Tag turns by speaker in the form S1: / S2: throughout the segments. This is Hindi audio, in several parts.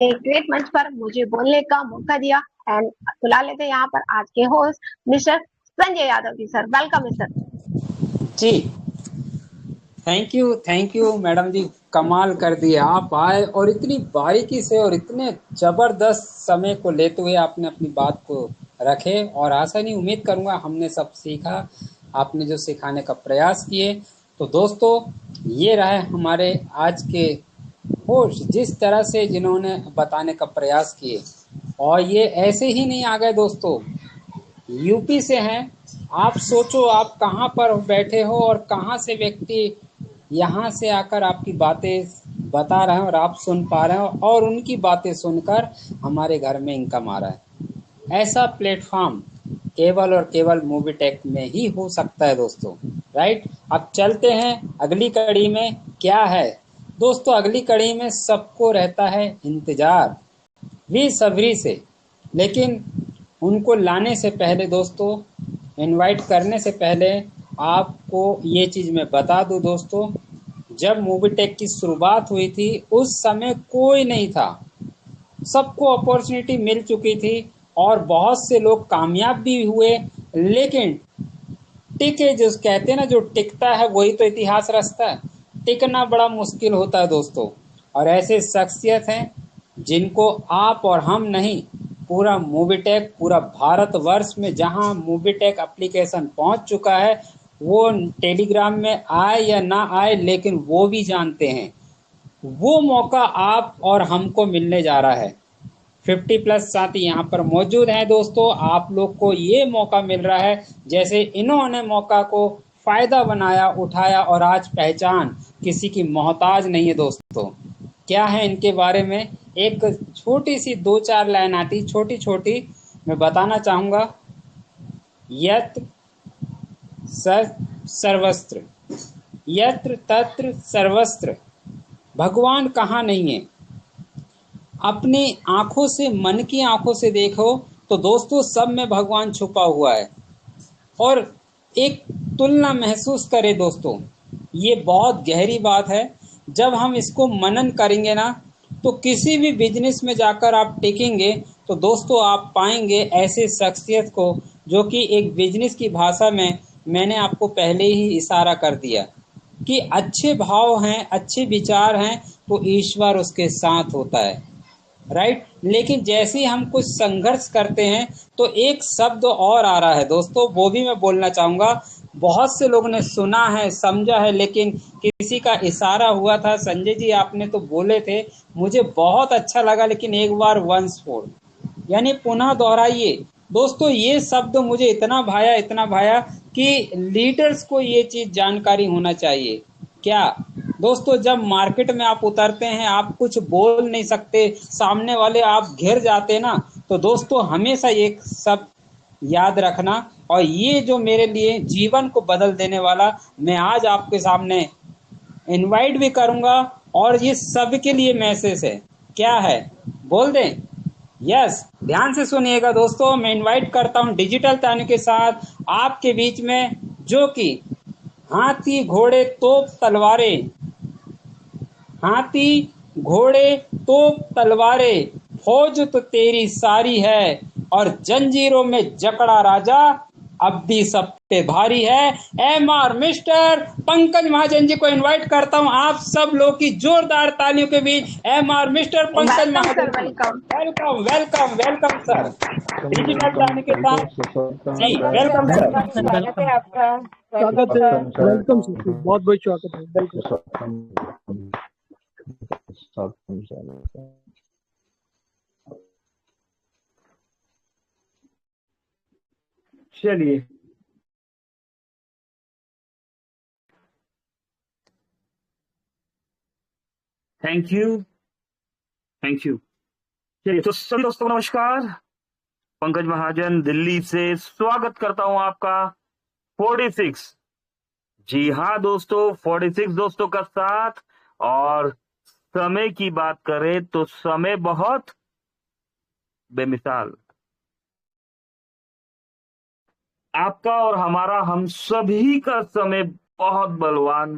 S1: एक ग्रेट मंच पर मुझे बोलने का मौका दिया। एंड बुला लेते हैं यहाँ पर आज के host mister Sanjay Yadav ji. Sir welcome sir.
S2: Ji, thank you madam जी। कमाल कर दिया, आप आए और इतनी बारीकी से और इतने जबरदस्त समय को लेते हुए आपने अपनी बात को रखे, और आशा नहीं उम्मीद करूंगा हमने सब सीखा, आपने जो सिखाने का प्रयास किए। तो दोस्तों, ये रहे हमारे आज के होस्ट, जिस तरह से जिन्होंने बताने का प्रयास किए, और ये ऐसे ही नहीं आ गए दोस्तों, यूपी से हैं। आप सोचो, आप कहाँ पर बैठे हो और कहाँ से व्यक्ति यहाँ से आकर आपकी बातें बता रहे हैं और आप सुन पा रहे हो, और उनकी बातें सुनकर हमारे घर में इनकम आ रहा है। ऐसा प्लेटफॉर्म केवल और केवल मूवी टेक में ही हो सकता है दोस्तों। राइट, अब चलते हैं अगली कड़ी में। क्या है दोस्तों, अगली कड़ी में सबको रहता है इंतजार बेसब्री से, लेकिन उनको लाने से पहले दोस्तों, इनवाइट करने से पहले आपको ये चीज़ मैं बता दूं दोस्तों, जब मूवी टेक की शुरुआत हुई थी उस समय कोई नहीं था, सबको अपॉर्चुनिटी मिल चुकी थी और बहुत से लोग कामयाब भी हुए। लेकिन टिके, जो कहते हैं ना, जो टिकता है वही तो इतिहास रचता है। टिकना बड़ा मुश्किल होता है दोस्तों, और ऐसे शख्सियत हैं जिनको आप और हम नहीं, पूरा मूवीटेक, पूरा भारतवर्ष में जहां मूवीटेक एप्लीकेशन पहुंच चुका है, वो टेलीग्राम में आए या ना आए, लेकिन वो भी जानते हैं वो मौका आप और हमको मिलने जा रहा है। 50+ साथी यहाँ पर मौजूद हैं दोस्तों, आप लोग को ये मौका मिल रहा है जैसे इन्होंने मौका को फायदा बनाया, उठाया, और आज पहचान किसी की मोहताज नहीं है दोस्तों। क्या है इनके बारे में, एक छोटी सी 2-4 लाइन आती, छोटी छोटी, मैं बताना चाहूंगा। यत्र सर्वस्त्र, यत्र तत्र सर्वस्त्र, भगवान कहाँ नहीं है। अपनी आंखों से, मन की आंखों से देखो तो दोस्तों सब में भगवान छुपा हुआ है। और एक तुलना महसूस करें दोस्तों, ये बहुत गहरी बात है। जब हम इसको मनन करेंगे ना, तो किसी भी बिजनेस में जाकर आप टिकेंगे तो दोस्तों आप पाएंगे ऐसे शख्सियत को, जो कि एक बिजनेस की भाषा में मैंने आपको पहले ही इशारा कर दिया कि अच्छे भाव हैं, अच्छे विचार हैं, तो ईश्वर उसके साथ होता है। राइट, लेकिन जैसे ही हम कुछ संघर्ष करते हैं तो एक शब्द और आ रहा है दोस्तों, वो भी मैं बोलना चाहूंगा। बहुत से लोगों ने सुना है, समझा है, लेकिन किसी का इशारा हुआ था, संजय जी आपने तो बोले थे, मुझे बहुत अच्छा लगा, लेकिन एक बार वंस मोर, यानी पुनः दोहराइए। दोस्तों ये शब्द मुझे इतना भाया, इतना भाया कि लीडर्स को ये चीज जानकारी होना चाहिए। क्या दोस्तों, जब मार्केट में आप उतरते हैं, आप कुछ बोल नहीं सकते, सामने वाले आप घिर जाते ना, तो दोस्तों हमेशा ये सब याद रखना। और ये जो मेरे लिए जीवन को बदल देने वाला, मैं आज आपके सामने इनवाइट भी करूंगा, और ये सबके लिए मैसेज है। क्या है, बोल दें? यस, ध्यान से सुनिएगा दोस्तों, मैं इनवाइट करता हूं डिजिटल तानु के साथ आपके बीच में, जो कि हाथी घोड़े तोप तलवारें, हाथी घोड़े तोप तलवारें, फौज तो तेरी सारी है, और जंजीरों में जकड़ा राजा अब भी सब पे भारी है। MR मिस्टर पंकज महाजन जी को इनवाइट करता हूं आप सब लोग की जोरदार तालियों के बीच। MR mister Pankaj
S1: welcome
S2: Mahajan
S1: sir,
S2: जी,
S1: welcome.
S2: Welcome welcome welcome sir, digital जाने के
S3: थैंक यू
S2: साथ। जी
S1: welcome sir,
S2: welcome sir.
S1: Welcome, स्वागत है आपका।
S4: स्वागत
S1: वेलकम
S4: है।
S1: सर।
S4: वेलकम सर, बहुत बहुत स्वागत है। वेलकम।
S3: चलिए, थैंक यू, थैंक यू। चलिए, तो सभी दोस्तों को नमस्कार। पंकज महाजन दिल्ली से स्वागत करता हूं आपका 46, जी हाँ दोस्तों, 46 दोस्तों का साथ। और समय की बात करें तो समय बहुत बेमिसाल, आपका और हमारा, हम सभी का समय बहुत बलवान,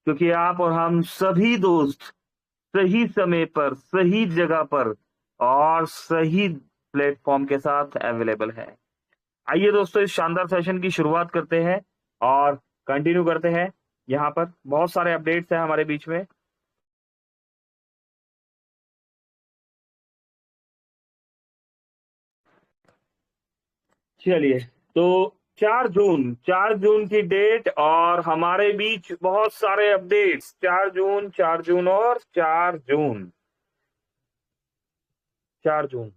S3: क्योंकि आप और हम सभी दोस्त सही समय पर, सही जगह पर और सही प्लेटफॉर्म के साथ अवेलेबल है। आइए दोस्तों, इस शानदार सेशन की शुरुआत करते हैं और कंटिन्यू करते हैं। यहाँ पर बहुत सारे अपडेट्स हैं हमारे बीच में। चलिए, तो 4 जून की डेट और हमारे बीच बहुत सारे अपडेट्स। 4 जून और 4 जून।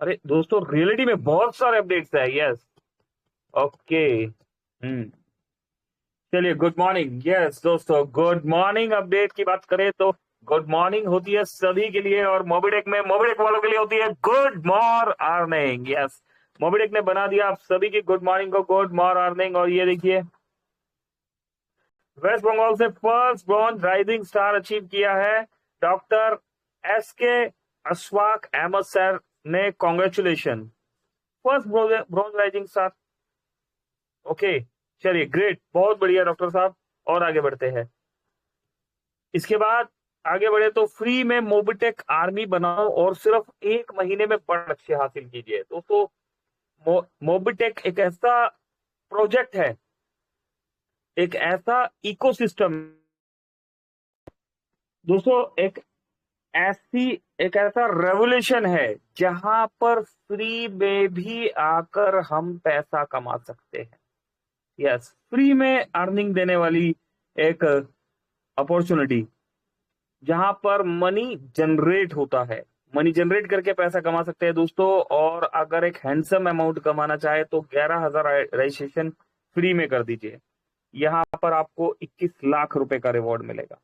S3: अरे दोस्तों, रियलिटी में बहुत सारे अपडेट्स है। Yes, okay. चलिए, गुड मॉर्निंग। यस दोस्तों, गुड मॉर्निंग। अपडेट की बात करें तो गुड मॉर्निंग होती है सभी के लिए, और मोबिटेक में मोबिटेक वालों के लिए होती है गुड मॉर्निंग। यस, मोबिटेक ने बना दिया आप सभी की गुड मॉर्निंग को गुड मॉर्निंग। और ये देखिए, वेस्ट बंगाल से first bronze rising star achieve किया है doctor SK Ashfaq Ahmed sir ने। Congratulation, first bronze rising star. Okay, चलिए, ग्रेट, बहुत बढ़िया डॉक्टर साहब। और आगे बढ़ते हैं। इसके बाद आगे बढ़े तो फ्री में मोबिटेक आर्मी बनाओ और सिर्फ 1 महीने में बड़ा लक्ष्य हासिल कीजिए। दोस्तों, मोबिटेक एक ऐसा प्रोजेक्ट है, एक ऐसा इकोसिस्टम दोस्तों, एक ऐसा रेवोल्यूशन है जहां पर फ्री में भी आकर हम पैसा कमा सकते हैं। यस, फ्री में अर्निंग देने वाली एक अपॉर्चुनिटी, जहां पर मनी जनरेट होता है, मनी जनरेट करके पैसा कमा सकते हैं दोस्तों। और अगर एक हैंडसम अमाउंट कमाना चाहे तो 11,000 रजिस्ट्रेशन फ्री में कर दीजिए। यहां पर आपको 21 लाख रुपए का रिवॉर्ड मिलेगा।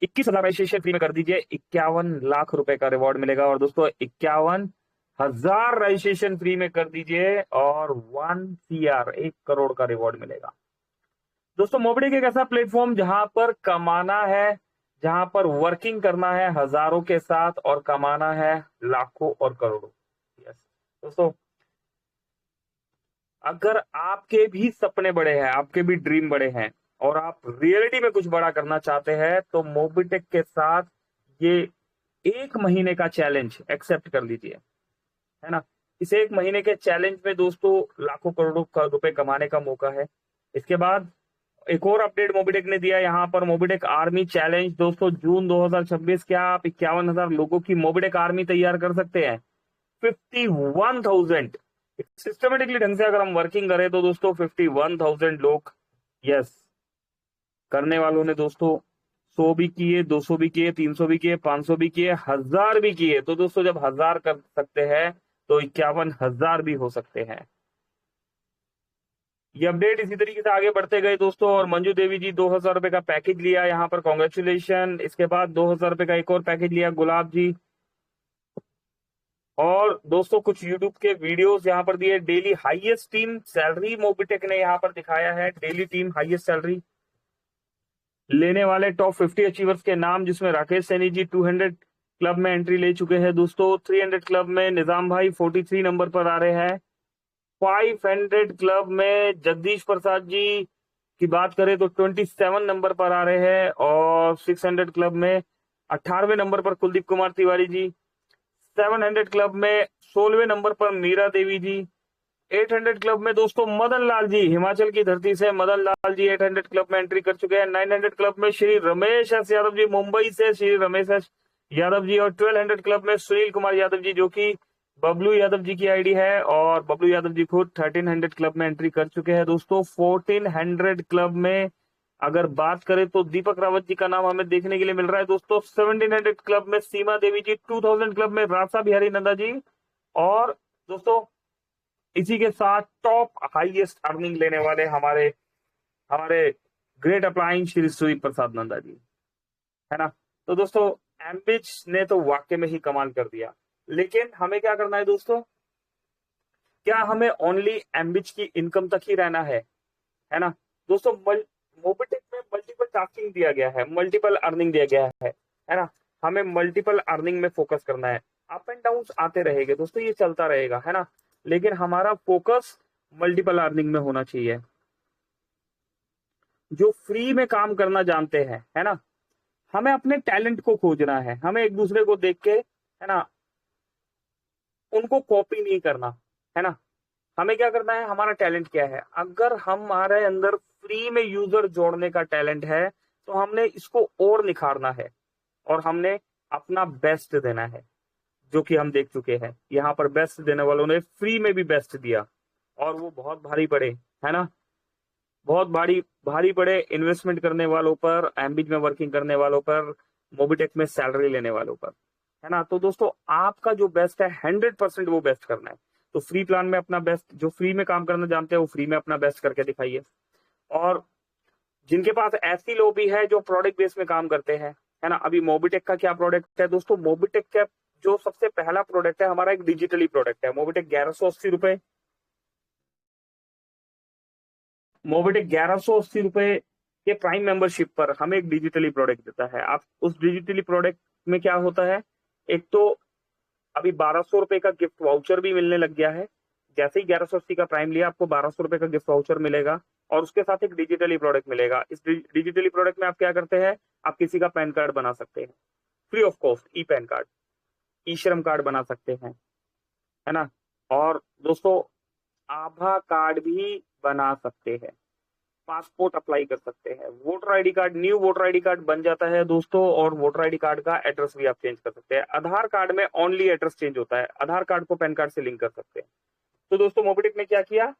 S3: 21,000 रजिस्ट्रेशन फ्री में कर दीजिए, 51 लाख रुपए का रिवॉर्ड मिलेगा। और दोस्तों, 51,000 रजिस्ट्रेशन फ्री में कर दीजिए और 1 CR 1 करोड़ का रिवॉर्ड मिलेगा। दोस्तों, मोबिटेक एक ऐसा प्लेटफॉर्म जहां पर कमाना है, जहां पर वर्किंग करना है हजारों के साथ और कमाना है लाखों और करोड़ों। यस दोस्तों, अगर आपके भी सपने बड़े हैं, आपके भी ड्रीम बड़े हैं और आप रियलिटी में कुछ बड़ा करना चाहते हैं, तो मोबिटेक के साथ ये 1 महीने का चैलेंज एक्सेप्ट कर लीजिए, है ना। इस 1 महीने के चैलेंज में दोस्तों लाखों करोड़ों का रुपए कमाने का मौका है। इसके बाद एक और अपडेट मोबिटेक ने दिया यहाँ पर, मोबिटेक आर्मी चैलेंज। दोस्तों, जून 2026 क्या आप 51,000 लोगों की मोबिटेक आर्मी तैयार कर सकते हैं? 51,000 सिस्टमेटिकली ढंग से अगर हम वर्किंग करें तो दोस्तों 51,000 लोग। यस, करने वालों ने दोस्तों 100 भी किए, 200 भी किए, 300 भी किए, 500 भी किए, 1000 भी किए। तो दोस्तों, जब 1000 कर सकते हैं तो 51,000 भी हो सकते हैं। ये अपडेट इसी तरीके से आगे बढ़ते गए दोस्तों। और मंजू देवी जी 2,000 रुपए का पैकेज लिया यहाँ पर, कॉन्ग्रेचुलेशन। इसके बाद 2,000 रुपए का एक और पैकेज लिया गुलाब जी। और दोस्तों, कुछ यूट्यूब के वीडियोस यहाँ पर दिए। Daily highest team salary Mobitech ने यहाँ पर दिखाया है, डेली टीम हाईएस्ट सैलरी लेने वाले टॉप 50 अचीवर्स के नाम, जिसमें राकेश सैनी जी 200 क्लब में एंट्री ले चुके हैं दोस्तों। 300 क्लब में निजाम भाई 43 नंबर पर आ रहे हैं। 500 क्लब में जगदीश प्रसाद जी की बात करें तो 27 नंबर पर आ रहे हैं। और 600 क्लब में 18वें नंबर पर कुलदीप कुमार तिवारी जी। 700 क्लब में 16वें नंबर पर मीरा देवी जी। 800 क्लब में दोस्तों मदन लाल जी, हिमाचल की धरती से मदन लाल जी 800 क्लब में एंट्री कर चुके हैं। 900 क्लब में श्री रमेश एस यादव जी, मुंबई से श्री रमेश एस यादव जी। और 1200 क्लब में सुनील कुमार यादव जी, जो कि बबलू यादव जी की आईडी है। और बबलू यादव जी खुद 1300 क्लब में एंट्री कर चुके हैं दोस्तों। 1400 क्लब में अगर बात करें तो दीपक रावत जी का नाम हमें देखने के लिए मिल रहा है दोस्तों। 1700 क्लब में सीमा देवी जी। 2000 क्लब में रासा बिहारी नंदा जी। और दोस्तों, इसी के साथ टॉप हाईएस्ट अर्निंग लेने वाले हमारे ग्रेट अप्लाइंग श्री सूर्य प्रसाद नंदा जी, है ना। तो दोस्तों, एम्बिच ने तो वाकई में ही कमाल कर दिया। लेकिन हमें क्या करना है दोस्तों? क्या हमें ओनली एम्बिच की इनकम तक ही रहना है ना दोस्तों? मोबिटेक में मल्टीपल टास्किंग दिया गया है, मल्टीपल अर्निंग दिया गया है ना। हमें मल्टीपल अर्निंग में फोकस करना है। अप एंड डाउन आते रहेंगे दोस्तों, ये चलता रहेगा, है ना। लेकिन हमारा फोकस मल्टीपल अर्निंग में होना चाहिए। जो फ्री में काम करना जानते हैं, है ना, हमें अपने टैलेंट को खोजना है, हमें एक दूसरे को देख के, है ना, उनको कॉपी नहीं करना, है ना। हमें क्या करना है, हमारा टैलेंट क्या है। अगर हमारे अंदर फ्री में यूजर जोड़ने का टैलेंट है तो हमने इसको और निखारना है और हमने अपना बेस्ट देना है, जो कि हम देख चुके हैं। यहाँ पर बेस्ट देने वालों ने फ्री में भी बेस्ट दिया और वो बहुत भारी पड़े, है ना, बहुत भारी भारी पड़े इन्वेस्टमेंट करने वालों पर, एम्बिज में वर्किंग करने वालों पर, मोबिटेक में सैलरी लेने वालों पर, है ना। तो दोस्तों आपका जो बेस्ट है 100% वो बेस्ट करना है। तो फ्री प्लान में अपना बेस्ट, जो फ्री में काम करना जानते हैं वो फ्री में अपना बेस्ट करके दिखाइए। और जिनके पास ऐसी लॉबी है जो प्रोडक्ट बेस में काम करते हैं, है ना। अभी मोबिटेक का क्या प्रोडक्ट है दोस्तों, मोबिटेक का जो सबसे पहला प्रोडक्ट है हमारा एक डिजिटली प्रोडक्ट है, मोबिटेक 1180 रुपए, मोबिटेक 1180 रुपए के प्राइम मेंबरशिप पर हमें एक डिजिटली प्रोडक्ट देता है। आप उस डिजिटली प्रोडक्ट में क्या होता है, एक तो अभी 1200 रुपए का गिफ्ट वाउचर भी मिलने लग गया है। जैसे ही 1180 का प्राइम लिया आपको 1200 रुपए का गिफ्ट वाउचर मिलेगा और उसके साथ एक डिजिटली प्रोडक्ट मिलेगा। इस डिजिटली प्रोडक्ट में आप क्या करते हैं, आप किसी का पैन कार्ड बना सकते हैं free of cost, E PAN card, E Shram card बना सकते हैं, है ना। और दोस्तों आभा कार्ड भी बना सकते हैं, पासपोर्ट अप्लाई कर सकते हैं, voter ID card, new voter ID card बन जाता है दोस्तों। और वोटर आईडी कार्ड का एड्रेस भी आप चेंज कर सकते हैं। आधार कार्ड में ओनली एड्रेस चेंज होता है, आधार कार्ड को पैन कार्ड से लिंक कर सकते हैं। तो दोस्तों मोबिटेक ने क्या किया,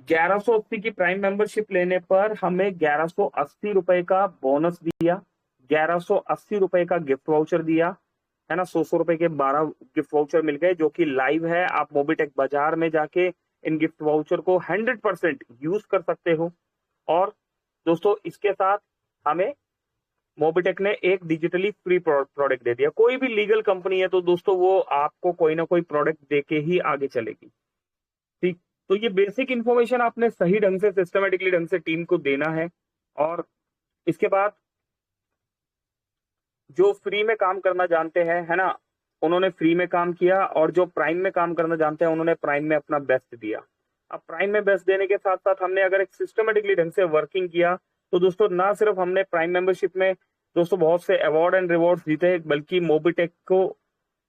S3: 1180 की प्राइम मेंबरशिप लेने पर हमें 1180 रुपए का बोनस दिया, 1180 रुपए का गिफ्ट वाउचर दिया, है ना। 100 रुपए के 12 गिफ्ट वाउचर मिल गए जो कि लाइव है। आप मोबिटेक बाजार में जाके इन गिफ्ट वाउचर को 100% यूज कर सकते हो। और दोस्तों इसके साथ हमें मोबिटेक ने एक डिजिटली फ्री प्रोडक्ट दे दिया। कोई भी लीगल कंपनी है तो दोस्तों वो आपको कोई ना कोई प्रोडक्ट देके ही आगे चलेगी, ठीक। तो ये बेसिक इंफॉर्मेशन आपने सही ढंग से, सिस्टमेटिकली ढंग से टीम को देना है। और इसके बाद जो फ्री में काम करना जानते हैं, है ना, उन्होंने फ्री में काम किया, और जो प्राइम में काम करना जानते हैं उन्होंने प्राइम में अपना बेस्ट दिया। अब प्राइम में बेस्ट देने के साथ साथ हमने अगर एक सिस्टमेटिकली ढंग से वर्किंग किया तो दोस्तों ना सिर्फ हमने प्राइम मेंबरशिप में दोस्तों बहुत से अवार्ड एंड रिवॉर्ड्स जीते, बल्कि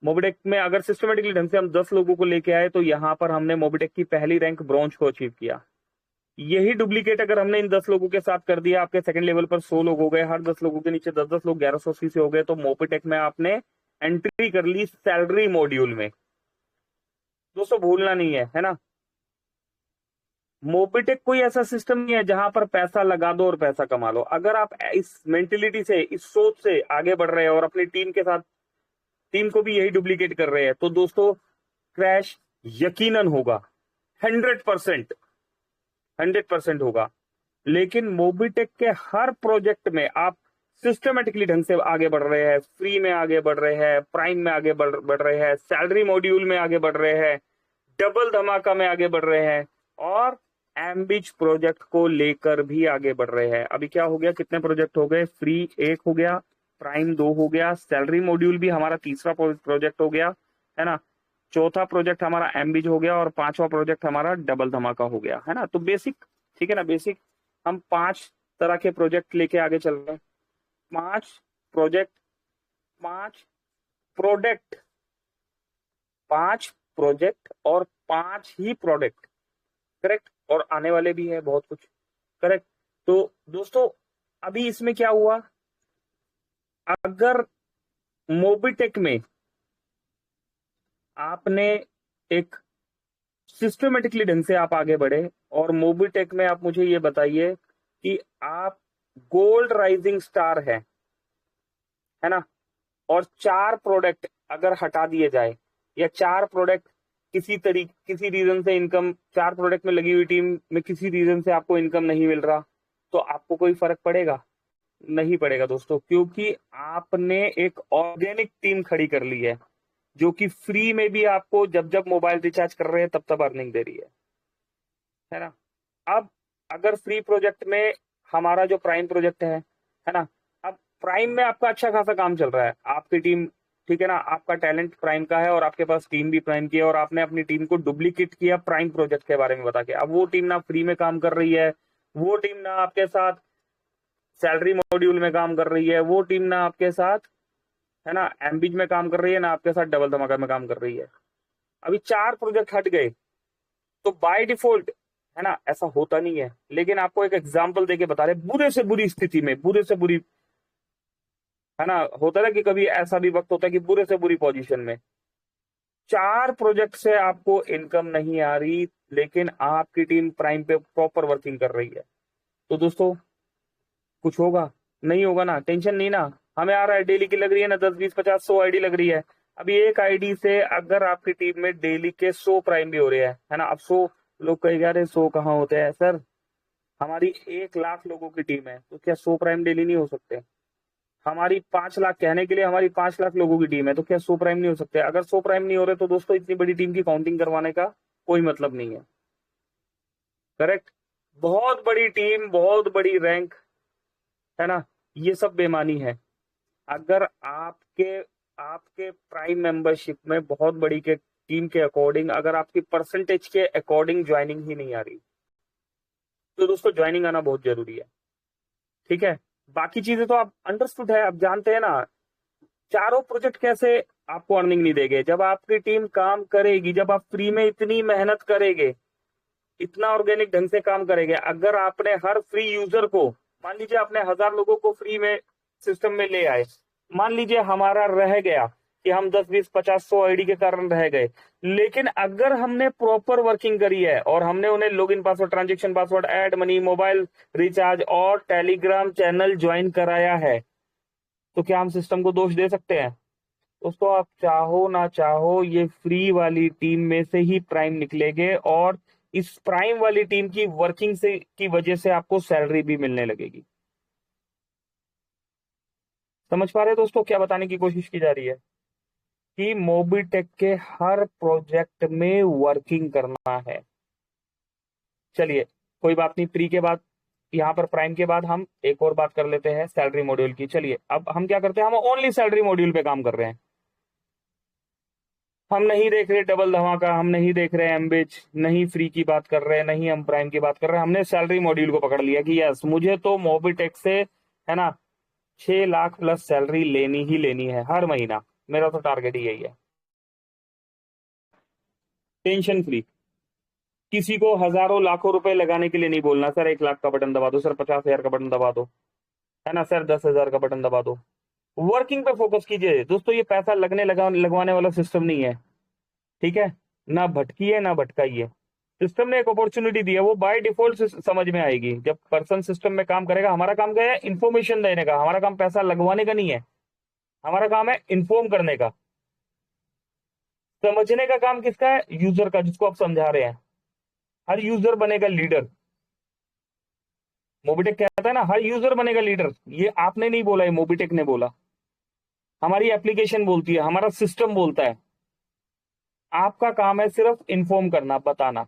S3: मोबिटेक में अगर सिस्टमेटिकली ढंग से हम 10 लोगों को लेके आए तो यहाँ पर हमने मोबिटेक की पहली रैंक ब्रॉन्ज को अचीव किया। यही डुप्लीकेट अगर हमने इन 10 लोगों के साथ कर दिया, आपके सेकंड लेवल पर 100 लोग हो गए, हर 10 लोगों के नीचे 10-10 लोग 1180 से हो गए, तो मोबिटेक में आपने एंट्री कर ली सैलरी मॉड्यूल में। दोस्तों भूलना नहीं है ना, मोबिटेक कोई ऐसा सिस्टम नहीं है जहां पर पैसा लगा दो और पैसा कमा लो। अगर आप इस मेंटेलिटी से, इस सोच से आगे बढ़ रहे हैं और अपनी टीम के साथ, टीम को भी यही डुप्लीकेट कर रहे हैं, तो दोस्तों क्रैश यकीनन होगा, 100% होगा। लेकिन मोबिटेक के हर प्रोजेक्ट में आप सिस्टमेटिकली ढंग से आगे बढ़ रहे हैं, फ्री में आगे बढ़ रहे हैं, प्राइम में आगे बढ़ रहे हैं, सैलरी मॉड्यूल में आगे बढ़ रहे हैं, डबल धमाका में आगे बढ़ रहे हैं, और एम्बिज प्रोजेक्ट को लेकर भी आगे बढ़ रहे हैं। अभी क्या हो गया, कितने प्रोजेक्ट हो गए, फ्री 1 हो गया, प्राइम 2 हो गया, सैलरी मॉड्यूल भी हमारा तीसरा प्रोजेक्ट हो गया, है ना, चौथा प्रोजेक्ट हमारा एम्बिज हो गया, और 5वां प्रोजेक्ट हमारा डबल धमाका हो गया, है ना। तो बेसिक, ठीक है ना, बेसिक हम 5 तरह के प्रोजेक्ट लेके आगे चल रहे हैं। 5 प्रोजेक्ट, 5 प्रोडक्ट, 5 प्रोजेक्ट और 5 ही प्रोडक्ट, करेक्ट। और आने वाले भी है बहुत कुछ, करेक्ट। तो दोस्तों अभी इसमें क्या हुआ, अगर मोबिटेक में आपने एक सिस्टमेटिकली ढंग से आप आगे बढ़े, और मोबिटेक में आप मुझे ये बताइए कि आप गोल्ड राइजिंग स्टार है ना, और 4 प्रोडक्ट अगर हटा दिए जाए, या 4 प्रोडक्ट किसी रीजन से इनकम, 4 प्रोडक्ट में लगी हुई टीम में किसी रीजन से आपको इनकम नहीं मिल रहा, तो आपको कोई फर्क पड़ेगा? नहीं पड़ेगा दोस्तों, क्योंकि आपने एक ऑर्गेनिक टीम खड़ी कर ली है जो कि फ्री में भी आपको जब जब मोबाइल रिचार्ज कर रहे हैं तब तब अर्निंग दे रही है ना। अब अगर फ्री प्रोजेक्ट में हमारा जो प्राइम प्रोजेक्ट है ना, अब प्राइम में आपका अच्छा खासा काम चल रहा है, आपकी टीम, ठीक है ना, आपका टैलेंट प्राइम का है और आपके पास टीम भी प्राइम की है, और आपने अपनी टीम को डुप्लीकेट किया प्राइम प्रोजेक्ट के बारे में बता के। अब वो टीम ना फ्री में काम कर रही है, वो टीम ना आपके साथ सैलरी मॉड्यूल में काम कर रही है, वो टीम ना आपके साथ, है ना, एमबीज में काम कर रही है, ना आपके साथ डबल धमाका में काम कर रही है। अभी 4 प्रोजेक्ट हट गए तो बाय डिफॉल्ट, है ना, ऐसा होता नहीं है। लेकिन आपको एक एग्जांपल देके बता रहे, बुरे से बुरी स्थिति में, बुरे से बुरी, है ना, होता है ना कि कभी ऐसा भी वक्त होता है कि बुरे से बुरी पोजीशन में 4 प्रोजेक्ट से आपको इनकम नहीं आ रही, लेकिन आपकी टीम प्राइम पे प्रॉपर वर्किंग कर रही है। तो दोस्तों कुछ होगा? नहीं होगा ना, टेंशन नहीं ना। हमें आ रहा है, डेली की लग रही है ना, 10 20 50 100 आईडी लग रही है। अभी एक आईडी से अगर आपकी टीम में डेली के 100 प्राइम भी हो रहे हैं, है ना, अब 100 लोग कहेगा अरे 100 कहाँ होते हैं सर, हमारी 1 लाख लोगों की टीम है, तो क्या 100 प्राइम डेली नहीं हो सकते? हमारी 5 लाख, कहने के लिए हमारी 5 लाख लोगों की टीम है, तो क्या 100 प्राइम नहीं हो सकते? अगर 100 प्राइम नहीं हो रहे तो दोस्तों इतनी बड़ी टीम की काउंटिंग करवाने का कोई मतलब नहीं है। करेक्ट? बहुत बड़ी टीम, बहुत बड़ी रैंक, है ना, ये सब बेमानी है। अगर आपके आपके प्राइम मेंबरशिप में बहुत बड़ी के टीम के अकॉर्डिंग, अगर आपकी परसेंटेज के अकॉर्डिंग ज्वाइनिंग ही नहीं आ रही, तो दोस्तों ज्वाइनिंग आना बहुत जरूरी है। ठीक है, बाकी चीजें तो आप अंडरस्टूड है, आप जानते हैं ना। चारों प्रोजेक्ट कैसे आपको अर्निंग नहीं देंगे? जब आपकी टीम काम करेगी, जब आप फ्री में इतनी मेहनत करेंगे, इतना ऑर्गेनिक ढंग से काम करेंगे। अगर आपने हर फ्री यूजर को, मान लीजिए आपने 1000 लोगों को फ्री में सिस्टम में ले आए, मान लीजिए हमारा रह गया कि हम 10 20 50 100 आईडी के कारण रह गए, लेकिन अगर हमने प्रॉपर वर्किंग करी है और हमने उन्हें login password, transaction password, add money, mobile recharge और टेलीग्राम चैनल ज्वाइन कराया है, तो क्या हम सिस्टम को दोष दे सकते हैं? दोस्तों आप चाहो ना चाहो, ये फ्री वाली टीम में से ही प्राइम निकलेंगे, और इस प्राइम वाली टीम की वर्किंग से की वजह से आपको सैलरी भी मिलने लगेगी। समझ पा रहे हैं दोस्तों क्या बताने की कोशिश की जा रही है? कि मोबीटेक के हर प्रोजेक्ट में वर्किंग करना है। चलिए कोई बात नहीं, प्री के बाद, यहाँ पर प्राइम के बाद हम एक और बात कर लेते हैं सैलरी मॉड्यूल की। चलिए अब हम क्या करते हैं, हम ओनली सैलरी मॉड्यूल पे काम कर रहे हैं। हम नहीं देख रहे डबल धमाका, हम नहीं देख रहे एमबेच, नहीं फ्री की बात कर रहे हैं, नहीं हम प्राइम की बात कर रहे हैं। हमने सैलरी मॉड्यूल को पकड़ लिया कि यस, मुझे तो मोबीटेक से, है ना, 6 लाख प्लस सैलरी लेनी ही लेनी है हर महीना। मेरा तो टारगेट ही यही है। टेंशन फ्री, किसी को हजारों लाखों रुपए लगाने के लिए नहीं बोलना, सर 1 लाख का बटन दबा दो, सर 50,000 का बटन दबा दो, है ना, सर 10,000 का बटन दबा दो। वर्किंग पे फोकस कीजिए दोस्तों, ये पैसा लगवाने वाला सिस्टम नहीं है। ठीक है, ना भटकी है ना भटकाई है। सिस्टम ने एक अपॉर्चुनिटी दी है, वो बाय डिफॉल्ट समझ में आएगी जब पर्सन सिस्टम में काम करेगा। हमारा काम क्या है? इंफॉर्मेशन देने का। हमारा काम पैसा लगवाने का नहीं है, हमारा काम है इन्फॉर्म करने का। समझने का काम किसका है? यूजर का, जिसको आप समझा रहे हैं। हर यूजर बनेगा लीडर। मोबीटेक कहता है ना, हर यूजर बनेगा लीडर। ये आपने नहीं बोला, ये मोबीटेक ने बोला। हमारी एप्लीकेशन बोलती है, हमारा सिस्टम बोलता है। आपका काम है सिर्फ इन्फॉर्म करना, बताना।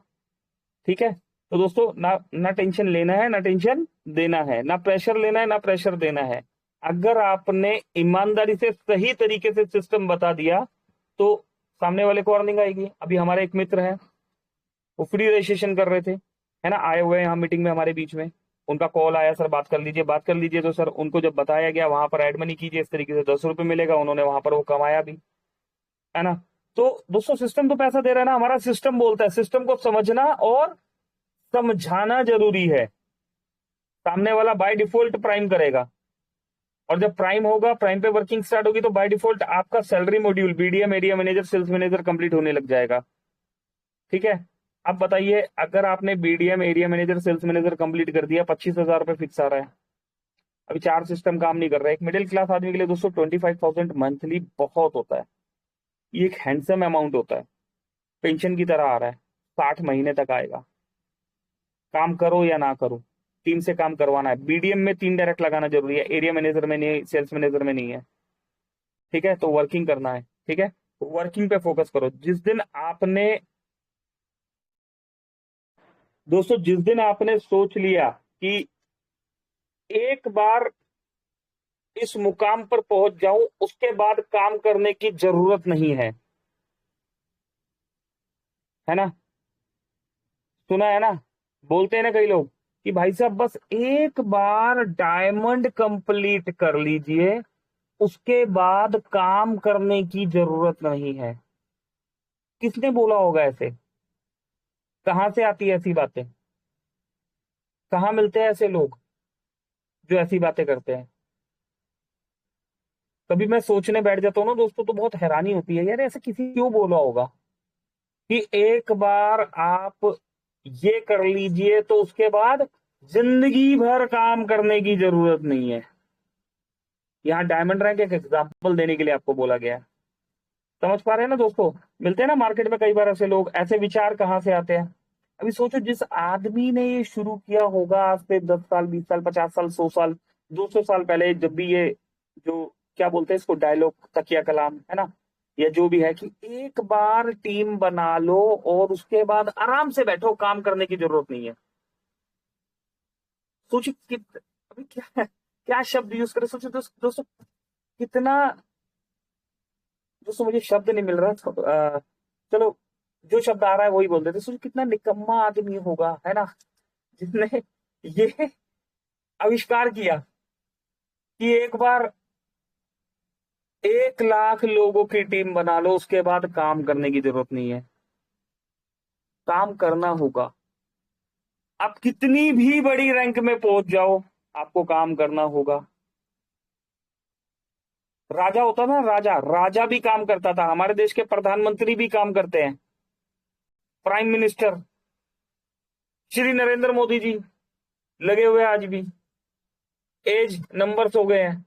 S3: ठीक है, तो दोस्तों ना टेंशन लेना है, ना टेंशन देना है, ना प्रेशर लेना है, ना प्रेशर देना है। अगर आपने ईमानदारी से सही तरीके से सिस्टम बता दिया तो सामने वाले को अर्निंग आएगी। अभी हमारे एक मित्र हैं, वो फ्री रजिस्ट्रेशन कर रहे थे, है ना, आए हुए हैं यहाँ मीटिंग में हमारे बीच में। उनका कॉल आया, सर बात कर लीजिए, बात कर लीजिए। तो सर उनको जब बताया गया वहां पर ऐड मनी कीजिए, इस तरीके से 10 रुपए मिलेगा, उन्होंने वहां पर वो कमाया भी, है ना। तो दोस्तों सिस्टम तो पैसा दे रहा है ना, हमारा सिस्टम बोलता है। सिस्टम को समझना और समझाना जरूरी है। सामने वाला बाय डिफॉल्ट प्राइम करेगा, और जब प्राइम होगा, प्राइम पे वर्किंग स्टार्ट होगी, तो बाय डिफॉल्ट आपका salary module, BDM, area manager, sales manager complete होने लग जाएगा। ठीक है, अब बताइए, अगर आपने BDM, area manager, sales manager complete कर दिया, 25,000 रुपए फिक्स आ रहा है। अभी 4 सिस्टम काम नहीं कर रहा है। एक मिडिल क्लास आदमी के लिए दोस्तों 25,000 मंथली बहुत होता है। ये एक हैंडसम अमाउंट होता है, पेंशन की तरह आ रहा है। 60 महीने तक आएगा। काम करो या ना करो, टीम से काम करवाना है। बीडीएम में 3 डायरेक्ट लगाना जरूरी है, एरिया मैनेजर में नहीं, सेल्स मैनेजर में नहीं है। ठीक है, तो वर्किंग करना है। ठीक है, वर्किंग पे फोकस करो। जिस दिन आपने सोच लिया कि एक बार इस मुकाम पर पहुंच जाऊं, उसके बाद काम करने की जरूरत नहीं है ना। सुना है ना, बोलते हैं ना कई लोग कि भाई साहब बस एक बार डायमंड कंप्लीट कर लीजिए, उसके बाद काम करने की जरूरत नहीं है। किसने बोला होगा ऐसे? कहां से आती है ऐसी बातें? कहाँ मिलते हैं ऐसे लोग जो ऐसी बातें करते हैं? कभी मैं सोचने बैठ जाता हूँ ना दोस्तों, तो बहुत हैरानी होती है, यार ऐसे किसी क्यों बोला होगा कि एक बार आप ये कर लीजिए तो उसके बाद जिंदगी भर काम करने की जरूरत नहीं है। यहाँ डायमंड रैंक एक एग्जाम्पल देने के लिए आपको बोला गया है। समझ पा रहे हैं ना दोस्तों? मिलते हैं ना मार्केट में कई बार ऐसे लोग। ऐसे विचार कहाँ से आते हैं? अभी सोचो, जिस आदमी ने ये शुरू किया होगा आज से 10 साल, 20 साल, 50 साल, 100 साल, 200 साल पहले, जब भी ये जो क्या बोलते हैं इसको, डायलॉग, तकिया कलाम, है ना, या जो भी है, कि एक बार टीम बना लो और उसके बाद आराम से बैठो, काम करने की जरूरत नहीं है। सोचो अभी क्या क्या शब्द यूज करें, सोचो दोस्तों कितना। दोस्तों मुझे शब्द नहीं मिल रहा, तो, चलो जो शब्द आ रहा है वही बोल देते। सोचो कितना निकम्मा आदमी होगा, है ना, जिसने ये आविष्कार किया कि एक बार 1 लाख लोगों की टीम बना लो, उसके बाद काम करने की जरूरत नहीं है। काम करना होगा। आप कितनी भी बड़ी रैंक में पहुंच जाओ, आपको काम करना होगा। राजा होता ना, राजा राजा भी काम करता था। हमारे देश के प्रधानमंत्री भी काम करते हैं। प्राइम मिनिस्टर श्री नरेंद्र मोदी जी लगे हुए आज भी, एज नंबर्स हो गए हैं।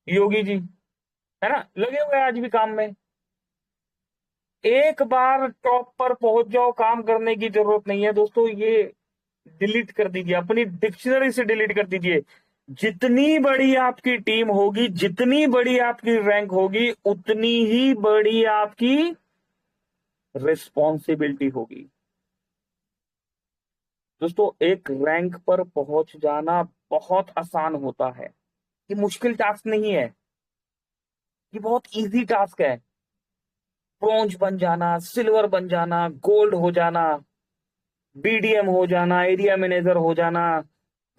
S3: योगी जी, है ना, लगे हुए हैं आज भी काम में। एक बार टॉप पर पहुंच जाओ, काम करने की जरूरत नहीं है दोस्तों। ये डिलीट कर दीजिए, अपनी डिक्शनरी से डिलीट कर दीजिए। जितनी बड़ी आपकी टीम होगी, जितनी बड़ी आपकी रैंक होगी, उतनी ही बड़ी आपकी रिस्पॉन्सिबिलिटी होगी। दोस्तों एक रैंक पर पहुंच जाना बहुत आसान होता है। ये मुश्किल टास्क नहीं है, ये बहुत इजी टास्क है। ब्रॉन्ज बन जाना, सिल्वर बन जाना, गोल्ड हो जाना, बीडीएम हो जाना, एरिया मैनेजर हो जाना,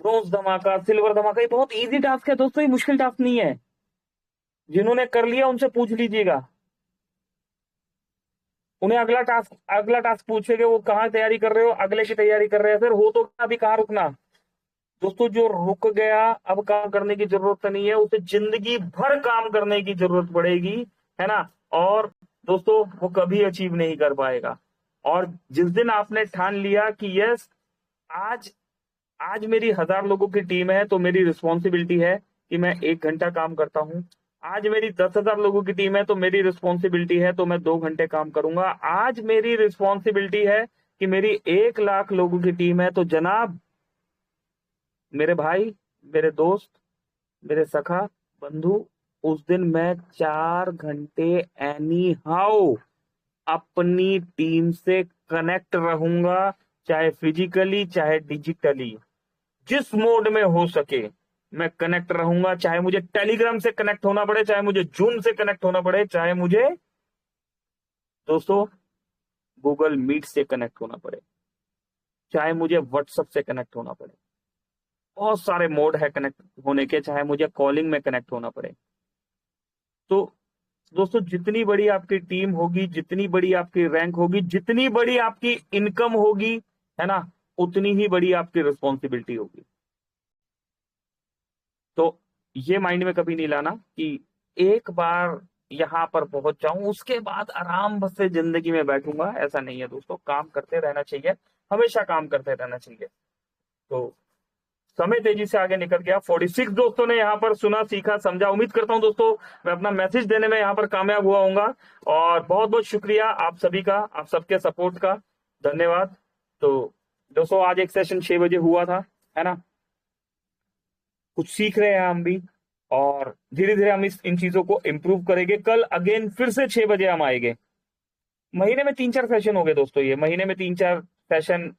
S3: ब्रॉन्ज धमाका, सिल्वर धमाका, ये बहुत इजी टास्क है दोस्तों, ये मुश्किल टास्क नहीं है। जिन्होंने कर लिया उनसे पूछ लीजिएगा, उन्हें अगला टास्क पूछेंगे वो कहाँ तैयारी कर रहे हो, अगले की तैयारी कर रहे हैं। फिर हो तो अभी कहाँ रुकना दोस्तों? जो रुक गया अब काम करने की जरूरत नहीं है, उसे जिंदगी भर काम करने की जरूरत पड़ेगी, है ना। और दोस्तों वो कभी अचीव नहीं कर पाएगा। और जिस दिन आपने ठान लिया कि यस, आज आज मेरी 1000 लोगों की टीम है, तो मेरी रिस्पॉन्सिबिलिटी है कि मैं 1 घंटा काम करता हूं। आज मेरी 10,000 लोगों की टीम है, तो मेरी रिस्पॉन्सिबिलिटी है तो मैं 2 घंटे काम करूंगा। आज मेरी रिस्पॉन्सिबिलिटी है कि मेरी 1 लाख लोगों की टीम है, तो जनाब, मेरे भाई, मेरे दोस्त, मेरे सखा, बंधु, उस दिन मैं 4 घंटे एनी हाउ अपनी टीम से कनेक्ट रहूंगा, चाहे फिजिकली चाहे डिजिटली, जिस मोड में हो सके मैं कनेक्ट रहूंगा। चाहे मुझे टेलीग्राम से कनेक्ट होना पड़े, चाहे मुझे जूम से कनेक्ट होना पड़े, चाहे मुझे दोस्तों गूगल मीट से कनेक्ट होना पड़े, चाहे मुझे व्हाट्सएप से कनेक्ट होना पड़े। बहुत सारे मोड है कनेक्ट होने के, चाहे मुझे कॉलिंग में कनेक्ट होना पड़े। तो दोस्तों जितनी बड़ी आपकी टीम होगी, जितनी बड़ी आपकी रैंक होगी, जितनी बड़ी आपकी इनकम होगी, है ना, उतनी ही बड़ी आपकी रिस्पॉन्सिबिलिटी होगी। तो ये माइंड में कभी नहीं लाना कि एक बार यहां पर पहुंच जाऊं उसके बाद आराम से जिंदगी में बैठूंगा। ऐसा नहीं है दोस्तों, काम करते रहना चाहिए, हमेशा काम करते रहना चाहिए। तो समय तेजी से आगे निकल गया। 46 दोस्तों ने यहाँ पर सुना, सीखा, समझा। उम्मीद करता हूं दोस्तों मैं अपना मैसेज देने में यहाँ पर कामयाब हुआ हूंगा। और बहुत बहुत शुक्रिया आप सभी का, आप सबके सपोर्ट का, धन्यवाद। तो दोस्तों आज एक सेशन 6 बजे हुआ था, है ना। कुछ सीख रहे हैं हम भी, और धीरे धीरे हम इन चीजों को इम्प्रूव करेंगे। कल अगेन फिर से 6 बजे हम आएंगे। महीने में 3-4 सेशन हो गए दोस्तों, ये महीने में 3-4 सेशन,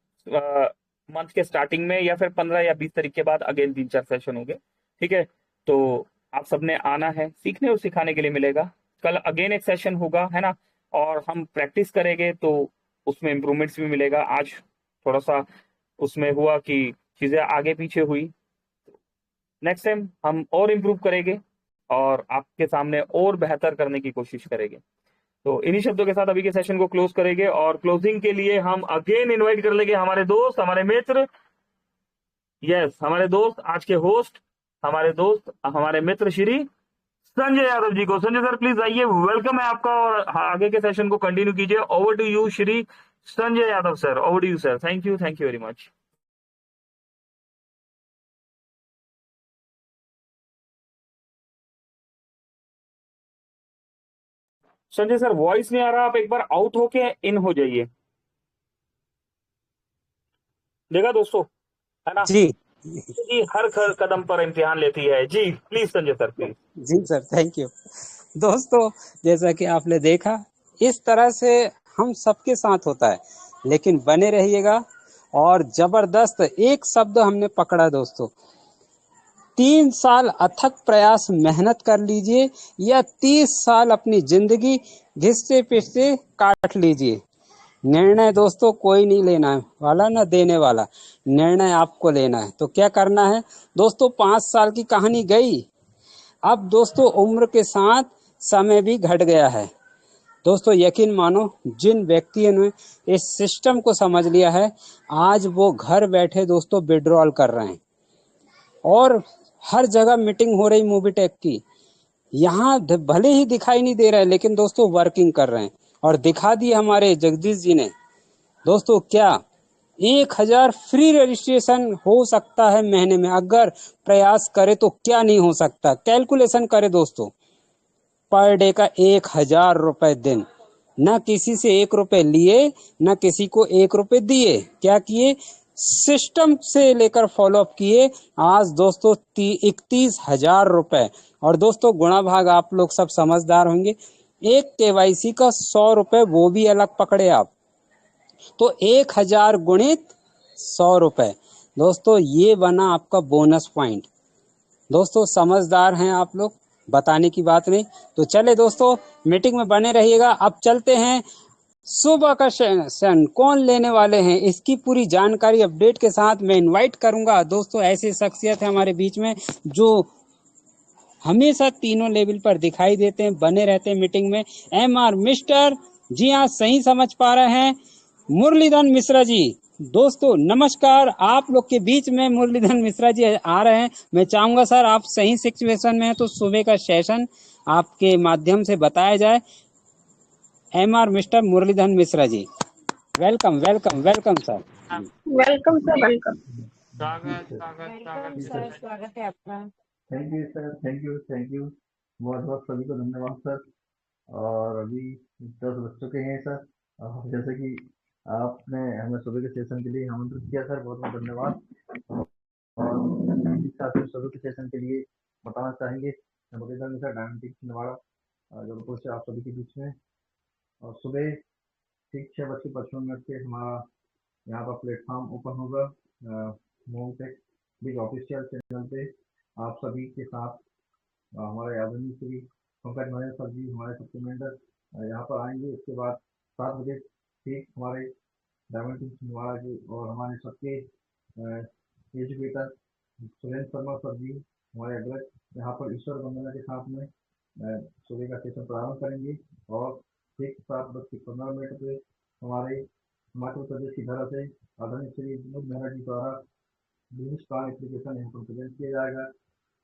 S3: मंथ के स्टार्टिंग में, या फिर 15 या 20 तारीख के बाद अगेन 3-4 सेशन हो गए। ठीक है, तो आप सबने आना है, सीखने और सिखाने के लिए मिलेगा। कल अगेन एक सेशन होगा, है ना, और हम प्रैक्टिस करेंगे तो उसमें इंप्रूवमेंट्स भी मिलेगा। आज थोड़ा सा उसमें हुआ कि चीजें आगे पीछे हुई। नेक्स्ट टाइम हम और इम्प्रूव करेंगे और आपके सामने और बेहतर करने की कोशिश करेंगे। तो इन्हीं शब्दों के साथ अभी के सेशन को क्लोज करेंगे और क्लोजिंग के लिए हम अगेन इनवाइट कर लेंगे हमारे दोस्त, हमारे मित्र, यस हमारे दोस्त, आज के होस्ट, हमारे दोस्त, हमारे मित्र श्री संजय यादव जी को। संजय सर प्लीज आइए, वेलकम है आपका और आगे के सेशन को कंटिन्यू कीजिए। Over to you Shri Sanjay Yadav sir, over to you sir. Thank you very much. Sanjay sir voice नहीं आ रहा, आप एक बार आउट होके इन हो जाइए। देखा दोस्तों, है ना
S2: जी
S3: जी, हर कदम पर इम्तिहान लेती है जी। Please Sanjay sir please.
S2: जी सर, थैंक यू। दोस्तों, जैसा कि आपने देखा, इस तरह से हम सबके साथ होता है, लेकिन बने रहिएगा। और जबरदस्त एक शब्द हमने पकड़ा दोस्तों, 3 साल अथक प्रयास मेहनत कर लीजिए या 30 साल अपनी जिंदगी घिसते पिसते काट लीजिए। निर्णय दोस्तों कोई नहीं लेना है वाला, ना देने वाला, निर्णय आपको लेना है। तो क्या करना है दोस्तों, 5 साल की कहानी गई, अब दोस्तों उम्र के साथ समय भी घट गया है। दोस्तों यकीन मानो, जिन व्यक्तियों ने इस सिस्टम को समझ लिया है, आज वो घर बैठे दोस्तों विड्रॉल कर रहे हैं और हर जगह मीटिंग हो रही मोबीटेक की। यहाँ भले ही दिखाई नहीं दे रहा है, लेकिन दोस्तों वर्किंग कर रहे हैं और दिखा दी हमारे जगदीश जी ने। दोस्तों क्या 1000 फ्री रजिस्ट्रेशन हो सकता है महीने में, अगर प्रयास करे तो क्या नहीं हो सकता। कैलकुलेशन करे दोस्तों, पर डे का 1000 रुपए दिन, न किसी से 1 रुपए लिए, न किसी को 1 रुपए दिए। क्या किए, सिस्टम से लेकर फॉलोअप किए। आज दोस्तों 31,000 रुपए। और दोस्तों गुणा भाग आप लोग सब समझदार होंगे, एक केवाईसी का 100 रुपए वो भी अलग पकड़े आप, तो 1000 गुणित 100 रुपए। दोस्तों ये बना आपका बोनस पॉइंट। दोस्तों समझदार हैं आप लोग, बताने की बात नहीं। तो चले दोस्तों, मीटिंग में बने रहिएगा। अब चलते हैं सुबह का सेशन कौन लेने वाले हैं, इसकी पूरी जानकारी अपडेट के साथ मैं इनवाइट करूंगा। दोस्तों ऐसी शख्सियत है हमारे बीच में जो हमेशा तीनों लेवल पर दिखाई देते हैं, बने रहते हैं मीटिंग में। MR मिस्टर, जी हाँ सही समझ पा रहे हैं, मुरलीधर मिश्रा जी। दोस्तों नमस्कार, आप लोग के बीच में मुरलीधर मिश्रा जी आ रहे हैं। मैं चाहूंगा सर आप सही सिचुएशन में हैं तो सुबह का सेशन आपके माध्यम से बताया जाए। MR mister Murlidhar Mishra ji, welcome welcome welcome sir.
S1: Welcome sir, welcome.
S5: स्वागत है आपका।
S6: Thank you sir, thank you बहुत बहुत सभी को धन्यवाद सर। और अभी 10 बज चुके हैं सर, और जैसे कि आपने हमें सुबह के सेशन के लिए आमंत्रित किया सर, बहुत बहुत धन्यवाद। और इस साथ सुबह के सेशन के लिए बताना चाहेंगे मुरलीधर मिश्रा, डायमेंटिक छिंदवाड़ा, जबलपुर से आप सभी के बीच में। और सुबह ठीक 6:55 से हमारा यहाँ पर प्लेटफॉर्म ओपन होगा मोमटेक बिग ऑफिशियल चैनल पे। आप सभी के साथ हमारे आदरणीय श्री पंकज महाजन सर जी, हमारे सप्लीमेंटर यहाँ पर आएंगे। इसके बाद 7 बजे ठीक हमारे डायमेंटिक छिंदवाड़ा जी और हमारे सबके एजुकेटर सुरेंद्र शर्मा सर जी, हमारे अग्रज, यहाँ पर ईश्वर वंदना के साथ में सुबह का सेशन प्रारंभ करेंगे। और ठीक 7:15 पे हमारे हिमाचल प्रदेश की धरा से आदरणीय श्री विनोद मेहरा जी द्वारा बिजनेस कार्ड एप्लीकेशन यहाँ पर प्रेजेंट किया जाएगा।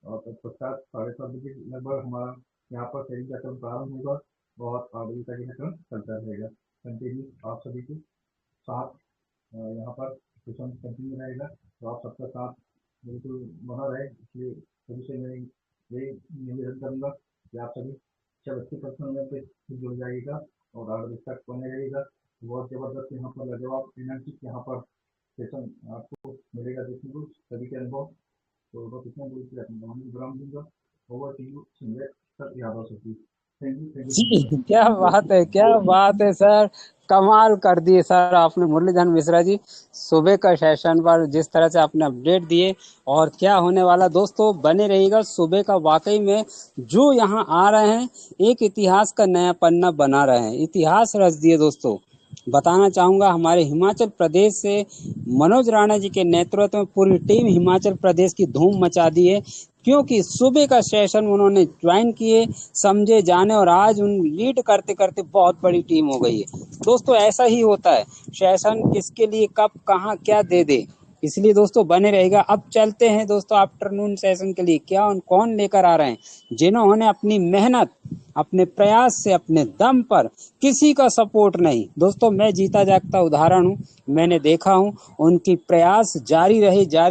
S6: और तत्पश्चात 7:30 बजे लगभग हमारा यहाँ पर ट्रेनिंग का क्रम प्रारंभ होगा और 8 बजे तक यह क्रम चलता रहेगा। कंटिन्यू आप सभी के साथ यहाँ पर सेशन कंटिन्यू रहेगा, तो आप सबका साथ बिल्कुल बना रहे। इसलिए सभी से मैं यही निवेदन करूँगा कि आप सभी 6:55 पे जुड़ जाइएगा और 8 बजे तक बने रहिएगा। बहुत ज़बरदस्त यहाँ पर लाजवाब एनर्जी यहाँ पर सेशन आपको मिलेगा देखने को, सभी के अनुभव। तो बस इतना बोल के अपना विराम दूंगा। Over to you Sanjay sir Yadav sir. Thank you
S2: जी क्या बात है, क्या बात है सर, कमाल कर दिए सर आपने मुरलीधर मिश्रा जी। सुबह का सेशन पर जिस तरह से आपने अपडेट दिए और क्या होने वाला, दोस्तों बने रहिएगा। सुबह का वाकई में जो यहाँ आ रहे हैं एक इतिहास का नया पन्ना बना रहे हैं, इतिहास रच दिए दोस्तों। बताना चाहूंगा हमारे हिमाचल प्रदेश से मनोज राणा जी के नेतृत्व में पूरी टीम हिमाचल प्रदेश की धूम मचा दी है, क्योंकि सुबह का सेशन उन्होंने ज्वाइन किए, समझे जाने, और आज उन लीड करते करते बहुत बड़ी टीम हो गई है। दोस्तों ऐसा ही होता है, सेशन किसके लिए कब कहाँ क्या दे दे, इसलिए दोस्तों बने रहेगा। अब चलते हैं दोस्तों आफ्टरनून सेशन के लिए, क्या कौन लेकर आ रहे हैं, जिन्होंने अपनी मेहनत, अपने प्रयास से, अपने दम पर, किसी का सपोर्ट नहीं। दोस्तों मैं जीता जागता उदाहरण हूँ, मैंने देखा हूँ उनकी प्रयास जारी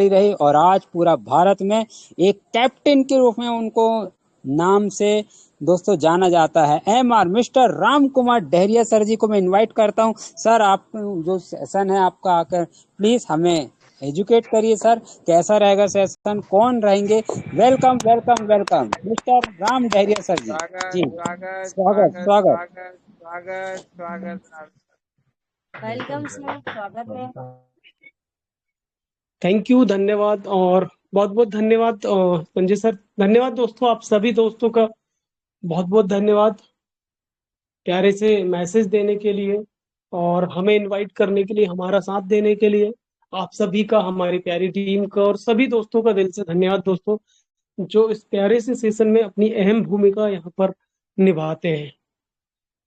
S2: रहे और आज पूरा भारत में एक कैप्टन के रूप में उनको नाम से दोस्तों जाना जाता है। MR mister Ram Kumar Dahariya sir ji को मैं इनवाइट करता हूँ। सर आप जो सेशन है आपका आकर प्लीज हमें एजुकेट करिए सर, कैसा रहेगा सेशन, कौन रहेंगे। Welcome welcome welcome mister Ram Dahariya sir ji.
S5: स्वागत
S2: जी
S5: स्वागत
S2: स्वागत
S5: स्वागत
S2: स्वागत।
S5: स्वागत स्वागत स्वागत
S7: वेलकम सर, स्वागत है।
S4: थैंक यू, धन्यवाद और बहुत बहुत धन्यवाद संजय सर। धन्यवाद दोस्तों, आप सभी दोस्तों का बहुत बहुत धन्यवाद प्यारे से मैसेज देने के लिए और हमें इनवाइट करने के लिए, हमारा साथ देने के लिए। आप सभी का, हमारी प्यारी टीम का और सभी दोस्तों का दिल से धन्यवाद दोस्तों, जो इस प्यारे से सेशन में अपनी अहम भूमिका यहाँ पर निभाते हैं।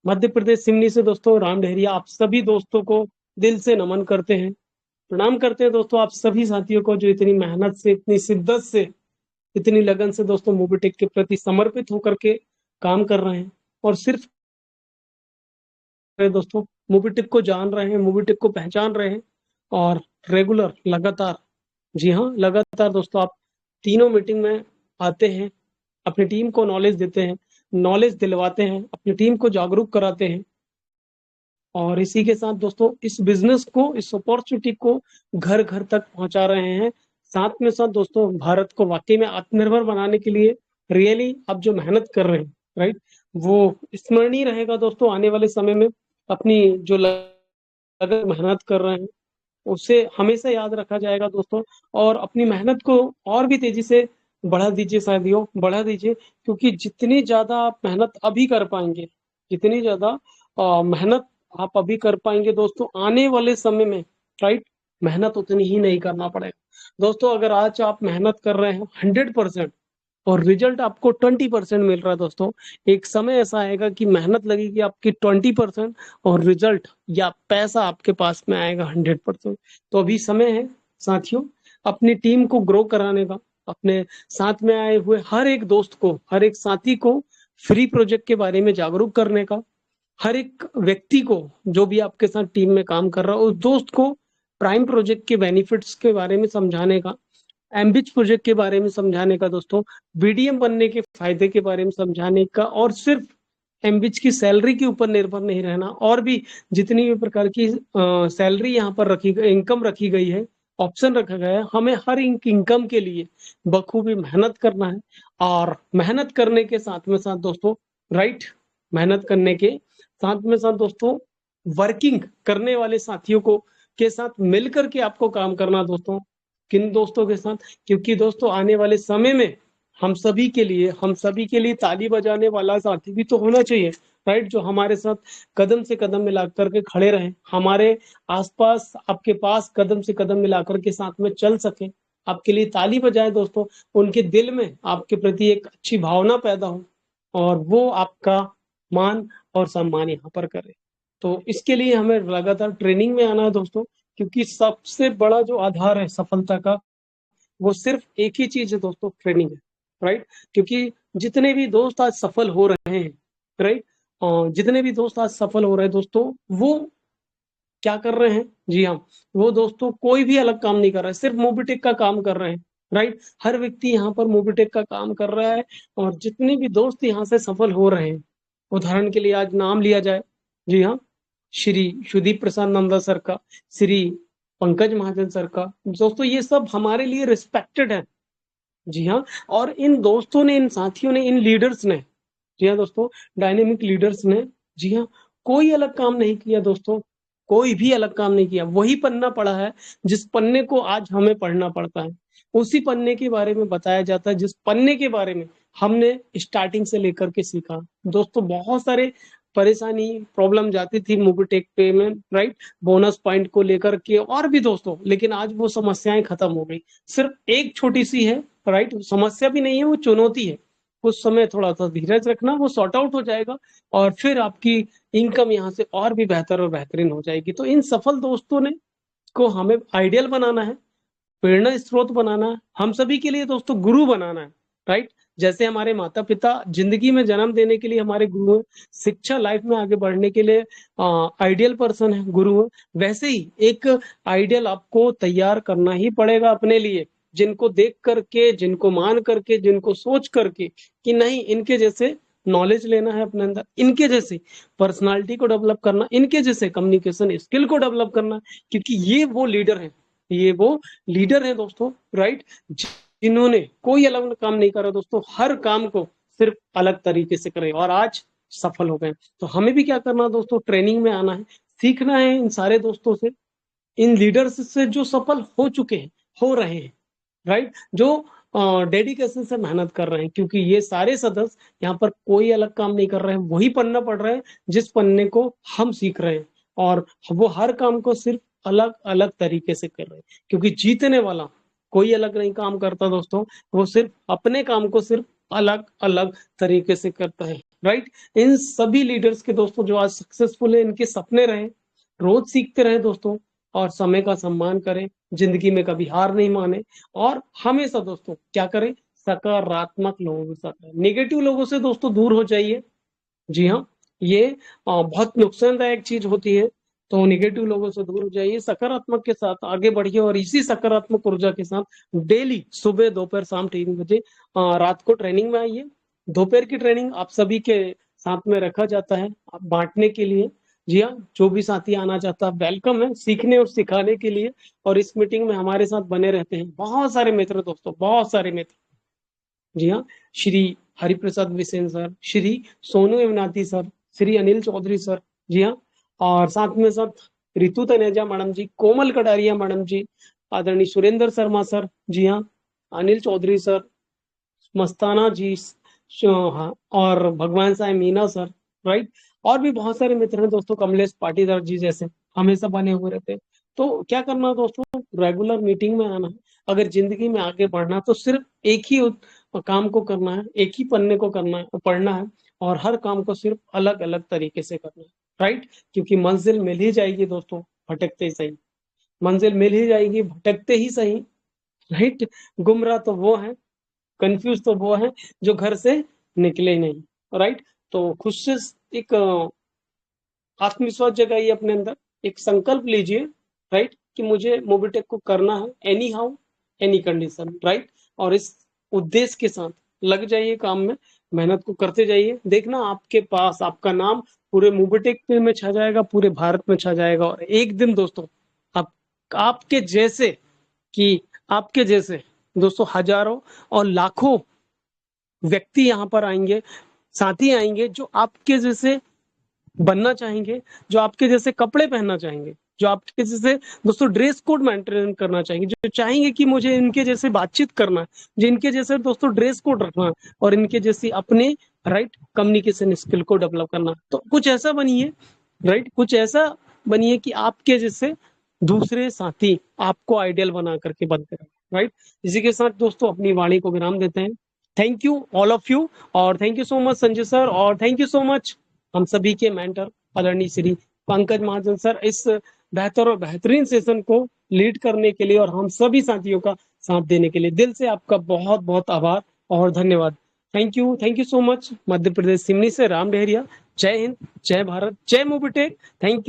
S4: मध्य प्रदेश सिवनी से दोस्तों राम डहरिया आप सभी दोस्तों को दिल से नमन करते हैं, प्रणाम करते हैं दोस्तों आप सभी साथियों को जो इतनी मेहनत से, इतनी शिद्दत से, इतनी लगन से दोस्तों मोबिटेक के प्रति समर्पित होकर के काम कर रहे हैं और सिर्फ दोस्तों मोबिटेक को जान रहे हैं, मोबिटेक को पहचान रहे हैं और रेगुलर लगातार, जी हाँ लगातार दोस्तों आप तीनों मीटिंग में आते हैं, अपनी टीम को नॉलेज देते हैं, नॉलेज दिलवाते हैं, अपनी टीम को जागरूक कराते हैं और इसी के साथ दोस्तों इस बिजनेस को, इस अपॉर्चुनिटी को घर घर तक पहुंचा रहे हैं। साथ में साथ दोस्तों भारत को वाकई में आत्मनिर्भर बनाने के लिए रियली आप जो मेहनत कर रहे हैं, राइट, वो स्मरणीय रहेगा दोस्तों आने वाले समय में। अपनी जो लगन मेहनत कर रहे हैं उसे हमेशा याद रखा जाएगा दोस्तों और अपनी मेहनत को और भी तेजी से बढ़ा दीजिए साथियों, बढ़ा दीजिए, क्योंकि जितनी ज्यादा आप मेहनत अभी कर पाएंगे, जितनी ज्यादा मेहनत आप अभी कर पाएंगे दोस्तों, आने वाले समय में राइट मेहनत उतनी ही नहीं करना पड़ेगा दोस्तों। अगर आज आप मेहनत कर रहे हैं 100% और रिजल्ट आपको 20% मिल रहा है दोस्तों, एक समय ऐसा आएगा कि मेहनत लगेगी आपकी 20% और रिजल्ट या पैसा आपके पास में आएगा 100%। तो अभी समय है साथियों अपनी टीम को ग्रो कराने का, अपने साथ में आए हुए हर एक दोस्त को, हर एक साथी को फ्री प्रोजेक्ट के बारे में जागरूक करने का, हर एक व्यक्ति को जो भी आपके साथ टीम में काम कर रहा है उस दोस्त को प्राइम प्रोजेक्ट के बेनिफिट्स के बारे में समझाने का, एम्बिच प्रोजेक्ट के बारे में समझाने का दोस्तों, बीडीएम बनने के फायदे के बारे में समझाने का और सिर्फ एम्बिच की सैलरी के ऊपर निर्भर नहीं रहना, और भी जितनी भी प्रकार की सैलरी यहाँ पर रखी गई, इनकम रखी गई है, ऑप्शन रखा गया है, हमें हर इनकम के लिए बखूबी मेहनत करना है। और मेहनत करने के साथ में साथ दोस्तों राइट, मेहनत करने के साथ में साथ दोस्तों वर्किंग करने वाले साथियों को के साथ मिलकर के आपको काम करना दोस्तों। किन दोस्तों के साथ? क्योंकि दोस्तों आने वाले समय में हम सभी के लिए ताली बजाने वाला साथी भी तो होना चाहिए, राइट, जो हमारे साथ कदम से कदम मिलाकर के खड़े रहे, हमारे आसपास आपके पास कदम से कदम मिलाकर के साथ में चल सके, आपके लिए ताली बजाए दोस्तों, उनके दिल में आपके प्रति एक अच्छी भावना पैदा हो और वो आपका मान और सम्मान यहाँ पर करे। तो इसके लिए हमें लगातार ट्रेनिंग में आना है दोस्तों, क्योंकि सबसे बड़ा जो आधार है सफलता का वो सिर्फ एक ही चीज है दोस्तों, ट्रेनिंग है, राइट। क्योंकि जितने भी दोस्त आज सफल हो रहे हैं, राइट, जितने भी दोस्त आज सफल हो रहे हैं दोस्तों, वो क्या कर रहे हैं? जी हाँ, वो दोस्तों कोई भी अलग काम नहीं कर रहा है, सिर्फ मोबिटेक का काम कर रहे हैं, राइट। हर व्यक्ति यहाँ पर मोबिटेक का काम कर रहा है और जितने भी दोस्त यहाँ से सफल हो रहे हैं, उदाहरण के लिए आज नाम लिया जाए, जी हाँ, श्री सुदीप प्रसाद नंदा सर का, श्री पंकज महाजन सर का, दोस्तों ये सब हमारे लिए रिस्पेक्टेड है, जी हाँ। और इन दोस्तों ने, इन साथियों ने, इन लीडर्स ने, जी हाँ दोस्तों, डायनेमिक लीडर्स ने, जी हाँ, कोई अलग काम नहीं किया दोस्तों, कोई भी अलग काम नहीं किया। वही पन्ना पढ़ा है जिस पन्ने को आज हमें पढ़ना पड़ता है, उसी पन्ने के बारे में बताया जाता है जिस पन्ने के बारे में हमने स्टार्टिंग से लेकर के सीखा। दोस्तों बहुत सारे परेशानी प्रॉब्लम जाती थी मोबिटेक पे में, राइट, बोनस पॉइंट को लेकर के और भी दोस्तों, लेकिन आज वो समस्याएं खत्म हो गई। सिर्फ एक छोटी सी है, राइट, समस्या भी नहीं है, वो चुनौती है। कुछ समय थोड़ा सा धीरज रखना, वो सॉर्ट आउट हो जाएगा और फिर आपकी इनकम यहाँ से और भी बेहतर और बेहतरीन हो जाएगी। तो इन सफल दोस्तों ने को हमें आइडियल बनाना है, प्रेरणा स्रोत बनाना है, हम सभी के लिए दोस्तों गुरु बनाना है, राइट। जैसे हमारे माता पिता जिंदगी में जन्म देने के लिए हमारे गुरु हैं, शिक्षा लाइफ में आगे बढ़ने के लिए आइडियल पर्सन है, गुरु है, वैसे ही एक आइडियल आपको तैयार करना ही पड़ेगा अपने लिए, जिनको देख करके, जिनको मान करके, जिनको सोच करके कि नहीं इनके जैसे नॉलेज लेना है अपने अंदर, इनके जैसे पर्सनालिटी को डेवलप करना, इनके जैसे कम्युनिकेशन स्किल को डेवलप करना, क्योंकि ये वो लीडर हैं, ये वो लीडर हैं दोस्तों, राइट, जिन्होंने कोई अलग काम नहीं करा दोस्तों, हर काम को सिर्फ अलग तरीके से करे और आज सफल हो गए। तो हमें भी क्या करना है दोस्तों, ट्रेनिंग में आना है, सीखना है इन सारे दोस्तों से, इन लीडर्स से जो सफल हो चुके हैं, हो रहे हैं, राइट, जो डेडिकेशन से मेहनत कर रहे हैं, क्योंकि ये सारे सदस्य यहाँ पर कोई अलग काम नहीं कर रहे हैं, वही पन्ना पढ़ रहे हैं जिस पन्ने को हम सीख रहे हैं, और वो हर काम को सिर्फ अलग अलग तरीके से कर रहे हैं, क्योंकि जीतने वाला कोई अलग नहीं काम करता दोस्तों, वो सिर्फ अपने काम को सिर्फ अलग अलग तरीके से करता है, राइट। इन सभी लीडर्स के दोस्तों जो आज सक्सेसफुल है, इनके सपने रहे, रोज सीखते रहे दोस्तों, और समय का सम्मान करें, जिंदगी में कभी हार नहीं माने, और हमेशा दोस्तों क्या करें, सकारात्मक लोगों के साथ रहें, नेगेटिव लोगों से दोस्तों दूर हो जाइए। जी हाँ, ये बहुत नुकसानदायक चीज होती है, तो नेगेटिव लोगों से दूर हो जाइए, सकारात्मक के साथ आगे बढ़िए, और इसी सकारात्मक ऊर्जा के साथ डेली सुबह दोपहर शाम 3 बजे रात को ट्रेनिंग में आइए। दोपहर की ट्रेनिंग आप सभी के साथ में रखा जाता है बांटने के लिए। जी हाँ, जो भी साथी आना चाहता है वेलकम है, सीखने और सिखाने के लिए, और इस मीटिंग में हमारे साथ बने रहते हैं बहुत सारे मित्र दोस्तों, बहुत सारे मित्र। जी हाँ, Shri Hariprasad Bisen sir, Shri Sonu Evnathi sir, Shri Anil Chaudhary sir, जी हाँ, और साथ में साथ रितु तनेजा मैडम जी, कोमल कटारिया मैडम जी, आदरणीय सुरेंद्र शर्मा सर, जी हाँ, अनिल चौधरी सर, मस्ताना जी, हाँ, और भगवान साहब मीना सर, राइट, और भी बहुत सारे मित्र हैं दोस्तों, कमलेश पाटीदार जी जैसे हमेशा बने हुए रहते हैं। तो क्या करना है दोस्तों, रेगुलर मीटिंग में आना है, अगर जिंदगी में आगे बढ़ना तो सिर्फ एक ही काम को करना है, एक ही पन्ने को करना है, पढ़ना है, और हर काम को सिर्फ अलग अलग तरीके से करना है, राइट, क्योंकि मंजिल मिल ही जाएगी दोस्तों, भटकते ही सही, मंजिल मिल ही जाएगी भटकते ही सही, राइट। गुमराह तो वो है, कंफ्यूज तो वो है जो घर से निकले ही नहीं, राइट। तो खुद से एक आत्मविश्वास जगाइए अपने अंदर, एक संकल्प लीजिए, राइट, कि मुझे मोबिटेक को करना है, any how any condition, right, और इस उद्देश्य के साथ लग जाइए काम में, मेहनत को करते जाइए, देखना आपके पास आपका नाम पूरे मोबिटेक में छा जाएगा, पूरे भारत में छा जाएगा, और एक दिन दोस्तों आप आपके जैसे कि आपके जैसे दोस्तों हजारों और लाखों व्यक्ति यहाँ पर आएंगे, साथी आएंगे जो आपके जैसे बनना चाहेंगे, जो आपके जैसे कपड़े पहनना चाहेंगे, जो आपके जैसे दोस्तों ड्रेस कोड मेंटेन करना चाहेंगे, जो चाहेंगे कि मुझे इनके जैसे बातचीत करना है, जो इनके जैसे दोस्तों ड्रेस कोड रखना है, और इनके जैसी अपने राइट कम्युनिकेशन स्किल को डेवलप करना है। तो कुछ ऐसा बनिए, राइट, कुछ ऐसा बनिए कि आपके जैसे दूसरे साथी आपको आइडियल बना करके बनते रहे, राइट। इसी के साथ दोस्तों अपनी वाणी को विराम देते हैं। Thank you all of you, और thank you so much Sanjay sir, और थैंक यू सो मच हम सभी के मेंटर आदरणीय श्री पंकज महाजन सर, इस बेहतर और बेहतरीन सेशन को लीड करने के लिए और हम सभी साथियों का साथ देने के लिए दिल से आपका बहुत बहुत आभार और धन्यवाद। Thank you so much. Madhya Pradesh Simni से राम डेहरिया। जय हिंद, जय भारत, जय Mobitech. Thank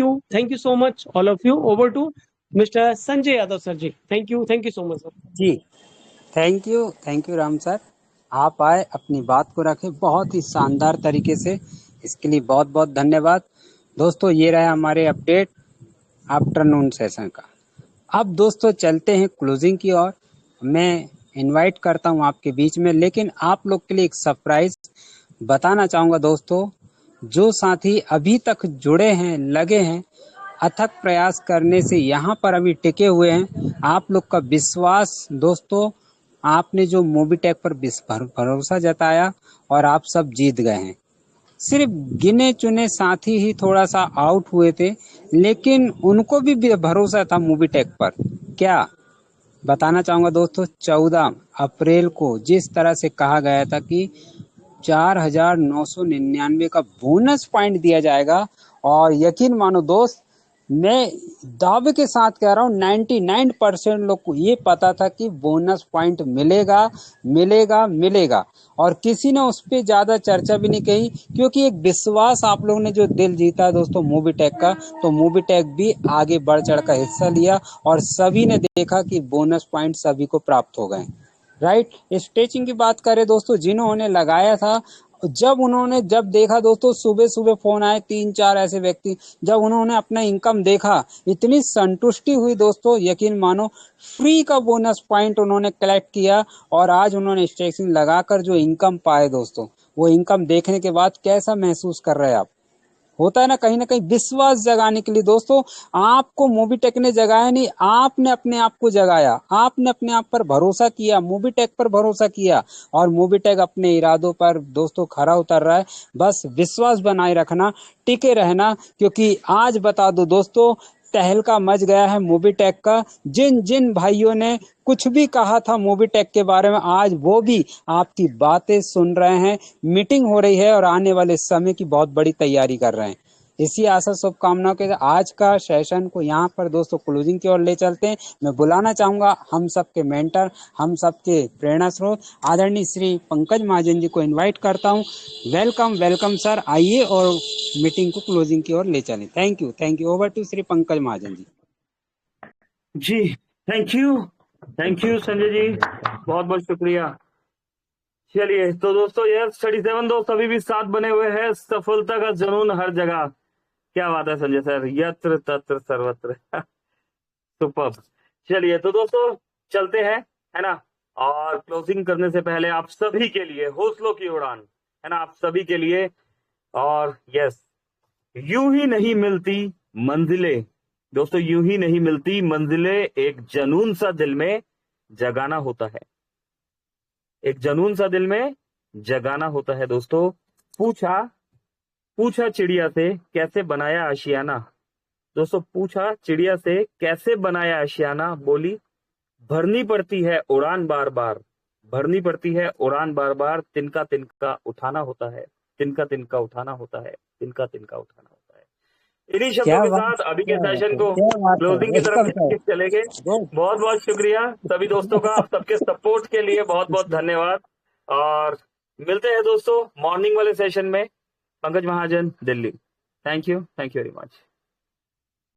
S4: you so much all of you. Over to mister Sanjay Yadav sir ji. Thank you so much sir
S2: ji. Thank you Ram sir, आप आए, अपनी बात को रखे बहुत ही शानदार तरीके से, इसके लिए बहुत बहुत धन्यवाद। दोस्तों ये रहा हमारे अपडेट आफ्टरनून सेशन का। अब दोस्तों चलते हैं क्लोजिंग की ओर। मैं इनवाइट करता हूं आपके बीच में, लेकिन आप लोग के लिए एक सरप्राइज बताना चाहूँगा दोस्तों। जो साथी अभी तक जुड़े हैं, लगे हैं, अथक प्रयास करने से यहाँ पर अभी टिके हुए हैं, आप लोग का विश्वास दोस्तों, आपने जो मोबिटेक पर भरोसा जताया और आप सब जीत गए हैं। सिर्फ गिने चुने साथी ही थोड़ा सा आउट हुए थे, लेकिन उनको भी भरोसा था मूवी टेक पर। क्या बताना चाहूंगा दोस्तों, 14 अप्रैल को जिस तरह से कहा गया था कि 4,999 का बोनस पॉइंट दिया जाएगा, और यकीन मानो दोस्त, मैं दावे के साथ कह रहा हूँ 99% लोग को ये पता था कि बोनस पॉइंट मिलेगा मिलेगा मिलेगा, और किसी ने उस पर ज्यादा चर्चा भी नहीं कही, क्योंकि एक विश्वास आप लोगों ने जो दिल जीता है दोस्तों मूवी टेक का, तो मूवी टेक भी आगे बढ़ चढ़ का हिस्सा लिया और सभी ने देखा कि बोनस पॉइंट सभी को प्राप्त हो गए। राइट। स्ट्रेचिंग की बात करें दोस्तों, जिन्होंने लगाया था, जब देखा दोस्तों, सुबह सुबह फोन आए 3-4 ऐसे व्यक्ति, जब उन्होंने अपना इनकम देखा, इतनी संतुष्टि हुई दोस्तों, यकीन मानो फ्री का बोनस पॉइंट उन्होंने कलेक्ट किया, और आज उन्होंने स्ट्रेचिंग लगाकर जो इनकम पाए दोस्तों, वो इनकम देखने के बाद कैसा महसूस कर रहे हैं आप? होता है ना कहीं विश्वास जगाने के लिए दोस्तों, आपको मूवी टेक ने जगाया नहीं, आपने अपने आप को जगाया, आपने अपने आप पर भरोसा किया, मूवी टेक पर भरोसा किया, और मूवी टेक अपने इरादों पर दोस्तों खरा उतर रहा है। बस विश्वास बनाए रखना, टिके रहना, क्योंकि आज बता दो दोस्तों, तहलका मच गया है मूवी टेक का। जिन जिन भाइयों ने कुछ भी कहा था मूवी टेक के बारे में, आज वो भी आपकी बातें सुन रहे हैं, मीटिंग हो रही है और आने वाले समय की बहुत बड़ी तैयारी कर रहे हैं। इसी आशा शुभकामनाओं के आज का सेशन को यहाँ पर दोस्तों क्लोजिंग की ओर ले चलते हैं। मैं बुलाना चाहूंगा हम सबके मेंटर, हम सबके प्रेरणा स्रोत आदरणीय श्री पंकज महाजन जी को इनवाइट करता हूँ। वेलकम वेलकम सर, आइए और मीटिंग को क्लोजिंग की ओर ले चलें। Thank you. Over to Shri Pankaj Mahajan ji.
S3: जी थैंक यू संजय जी, बहुत बहुत शुक्रिया। चलिए तो दोस्तों, यस 37 दोस्त अभी भी साथ बने हुए हैं, सफलता का जुनून हर जगह। क्या बात है संजय सर, यत्र तत्र सर्वत्र सुपर्ब। चलिए तो दोस्तों चलते हैं, है ना। और क्लोजिंग करने से पहले आप सभी के लिए हौसलों की उड़ान, है ना, आप सभी के लिए। और यस, यूं ही नहीं मिलती मंजिलें दोस्तों, यूं ही नहीं मिलती मंजिलें, एक जनून सा दिल में जगाना होता है, एक जनून सा दिल में जगाना होता है दोस्तों। पूछा चिड़िया से कैसे बनाया आशियाना दोस्तों, पूछा चिड़िया से कैसे बनाया आशियाना, बोली भरनी पड़ती है उड़ान बार बार, भरनी पड़ती है उड़ान बार बार, तिनका तिनका उठाना होता है, तिनका तिनका उठाना होता है, तिनका तिनका उठाना होता है। इन्हीं शब्दों के साथ अभी के सेशन को क्लोजिंग की तरफ चलेंगे। बहुत बहुत शुक्रिया सभी दोस्तों का, आप सबके सपोर्ट के लिए बहुत बहुत धन्यवाद, और मिलते हैं दोस्तों मॉर्निंग वाले सेशन में। Pankaj Mahajan, Delhi. Thank you very much.